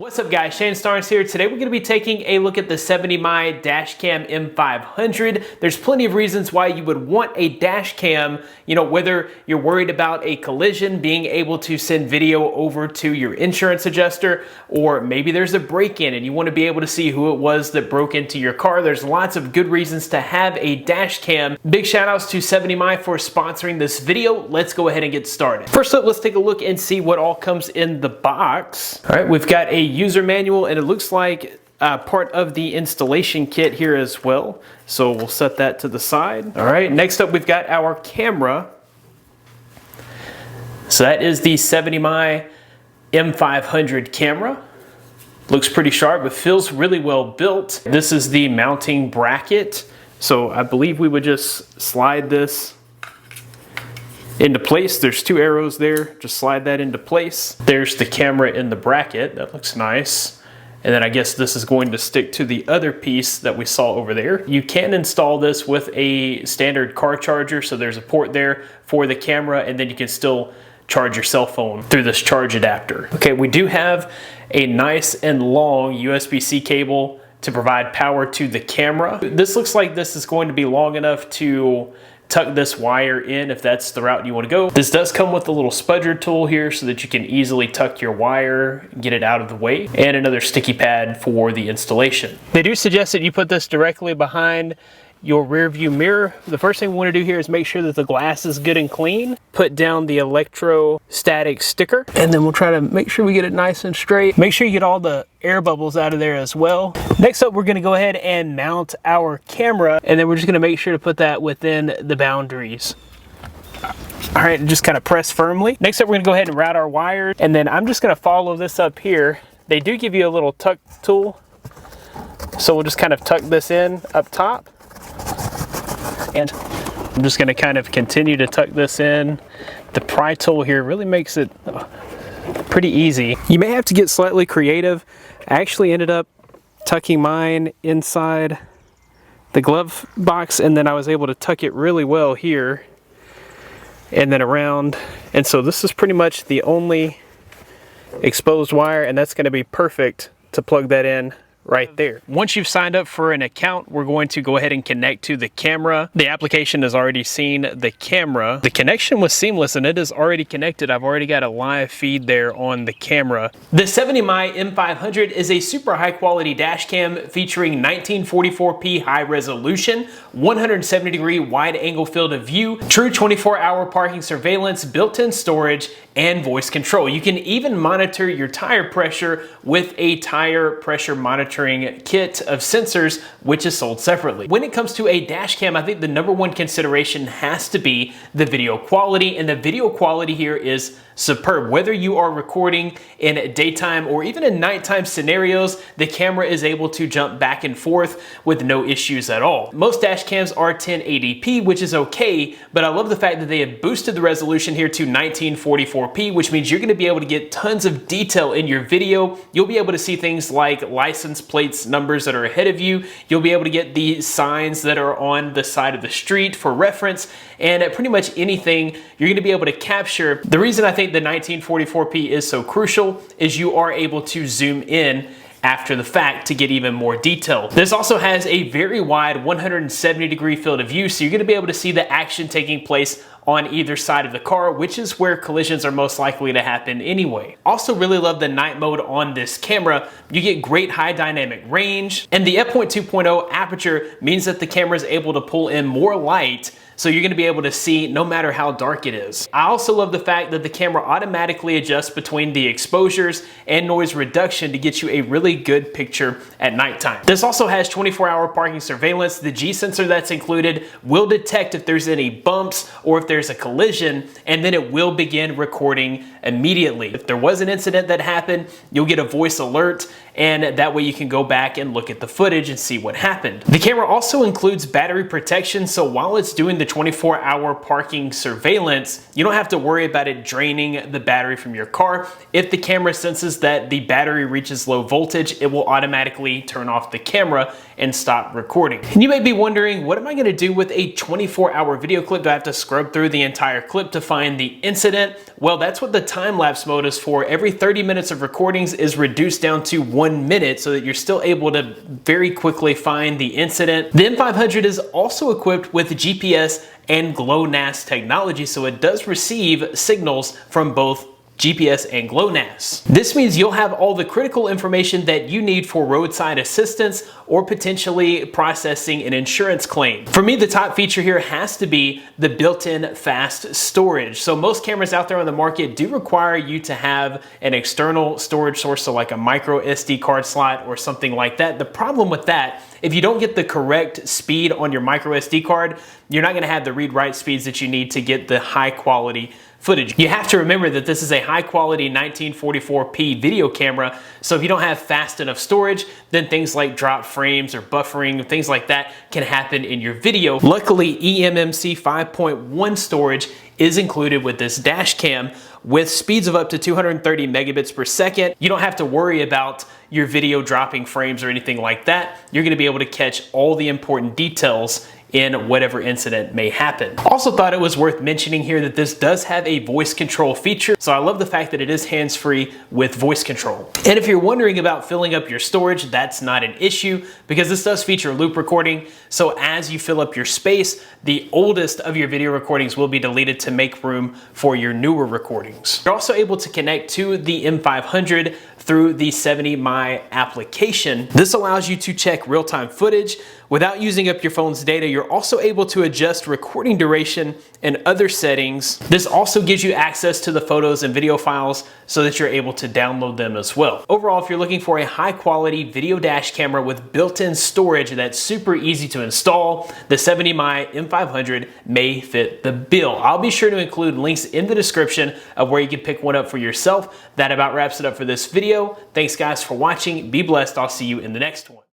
What's up guys, Shane Starnes here. Today we're going to be taking a look at the 70mai Dashcam M500. There's plenty of reasons why you would want a dash cam, whether you're worried about a collision, being able to send video over to your insurance adjuster, or maybe there's a break-in and you want to be able to see who it was that broke into your car. There's lots of good reasons to have a dash cam. Big shout outs to 70mai for sponsoring this video. Let's go ahead and get started. First up, let's take a look and see what all comes in the box. All right, we've got a user manual, and it looks like part of the installation kit here as well. So we'll set that to the side. All right, next up we've got our camera. So that is the 70mai M500 camera. Looks pretty sharp, but feels really well built. This is the mounting bracket. So I believe we would just slide this into place. There's two arrows there, just slide that into place. There's the camera in the bracket, that looks nice. And then I guess this is going to stick to the other piece that we saw over there. You can install this with a standard car charger, so there's a port there for the camera, and then you can still charge your cell phone through this charge adapter. Okay, we do have a nice and long USB-C cable to provide power to the camera. This looks like this is going to be long enough to tuck this wire in if that's the route you want to go. This does come with a little spudger tool here so that you can easily tuck your wire, get it out of the way, and another sticky pad for the installation. They do suggest that you put this directly behind your rear view mirror. The first thing we want to do here is make sure that the glass is good and clean. Put down the electrostatic sticker, and then we'll try to make sure we get it nice and straight. Make sure you get all the air bubbles out of there as well. Next up, we're going to go ahead and mount our camera, and then we're just going to make sure to put that within the boundaries. All right, just kind of press firmly. Next up, we're going to go ahead and route our wires, and then I'm just going to follow this up here. They do give you a little tuck tool, so we'll just kind of tuck this in up top. And I'm just going to kind of continue to tuck this in. The pry tool here really makes it pretty easy. You may have to get slightly creative. I actually ended up tucking mine inside the glove box, and then I was able to tuck it really well here and then around. And so this is pretty much the only exposed wire, and that's going to be perfect to plug that in right there. Once you've signed up for an account, we're going to go ahead and connect to the camera. The application has already seen the camera. The connection was seamless and it is already connected. I've already got a live feed there on the camera. The 70mai M500 is a super high quality dash cam featuring 1944p high resolution, 170-degree wide angle field of view, true 24-hour parking surveillance, built-in storage, and voice control. You can even monitor your tire pressure with a tire pressure monitoring kit of sensors, which is sold separately. When it comes to a dash cam, I think the number one consideration has to be the video quality, and the video quality here is superb. Whether you are recording in daytime or even in nighttime scenarios, the camera is able to jump back and forth with no issues at all. Most dash cams are 1080p, which is okay, but I love the fact that they have boosted the resolution here to 1944p, which means you're going to be able to get tons of detail in your video. You'll be able to see things like license plates, numbers that are ahead of you. You'll be able to get the signs that are on the side of the street for reference, and pretty much anything you're going to be able to capture. The reason I think the 1944p is so crucial is you are able to zoom in after the fact to get even more detail. This also has a very wide 170-degree field of view, so you're going to be able to see the action taking place on either side of the car, which is where collisions are most likely to happen anyway. Also really love the night mode on this camera. You get great high dynamic range, and the f/2.0 aperture means that the camera is able to pull in more light, so you're going to be able to see no matter how dark it is. I also love the fact that the camera automatically adjusts between the exposures and noise reduction to get you a really good picture at nighttime. This also has 24-hour parking surveillance. The G sensor that's included will detect if there's any bumps or if there's a collision, and then it will begin recording immediately. If there was an incident that happened, you'll get a voice alert, and that way you can go back and look at the footage and see what happened. The camera also includes battery protection, so while it's doing the 24-hour parking surveillance, you don't have to worry about it draining the battery from your car. If the camera senses that the battery reaches low voltage, it will automatically turn off the camera and stop recording. And you may be wondering, what am I going to do with a 24-hour video clip? Do I have to scrub through the entire clip to find the incident? Well, that's what the time-lapse mode is for. Every 30 minutes of recordings is reduced down to 1 minute so that you're still able to very quickly find the incident. The M500 is also equipped with GPS and Glonass technology, so it does receive signals from both GPS and Glonass. This means you'll have all the critical information that you need for roadside assistance or potentially processing an insurance claim. For me, the top feature here has to be the built-in fast storage. So most cameras out there on the market do require you to have an external storage source, so like a micro SD card slot or something like that. The problem with that, if you don't get the correct speed on your micro SD card, you're not going to have the read-write speeds that you need to get the high quality footage. You have to remember that this is a high quality 1944p video camera, so if you don't have fast enough storage, then things like drop frames or buffering, things like that can happen in your video. Luckily, eMMC 5.1 storage is included with this dash cam with speeds of up to 230 megabits per second. You don't have to worry about your video dropping frames or anything like that. You're going to be able to catch all the important details in whatever incident may happen. Also thought it was worth mentioning here that this does have a voice control feature, so I love the fact that it is hands-free with voice control. And if you're wondering about filling up your storage, that's not an issue because this does feature loop recording, so as you fill up your space, the oldest of your video recordings will be deleted to make room for your newer recordings. You're also able to connect to the M500 through the 70mai application. This allows you to check real-time footage without using up your phone's data. You're also able to adjust recording duration and other settings. This also gives you access to the photos and video files so that you're able to download them as well. Overall, if you're looking for a high-quality video dash camera with built-in storage that's super easy to install, the 70mai M500 may fit the bill. I'll be sure to include links in the description of where you can pick one up for yourself. That about wraps it up for this video. Thanks guys for watching. Be blessed. I'll see you in the next one.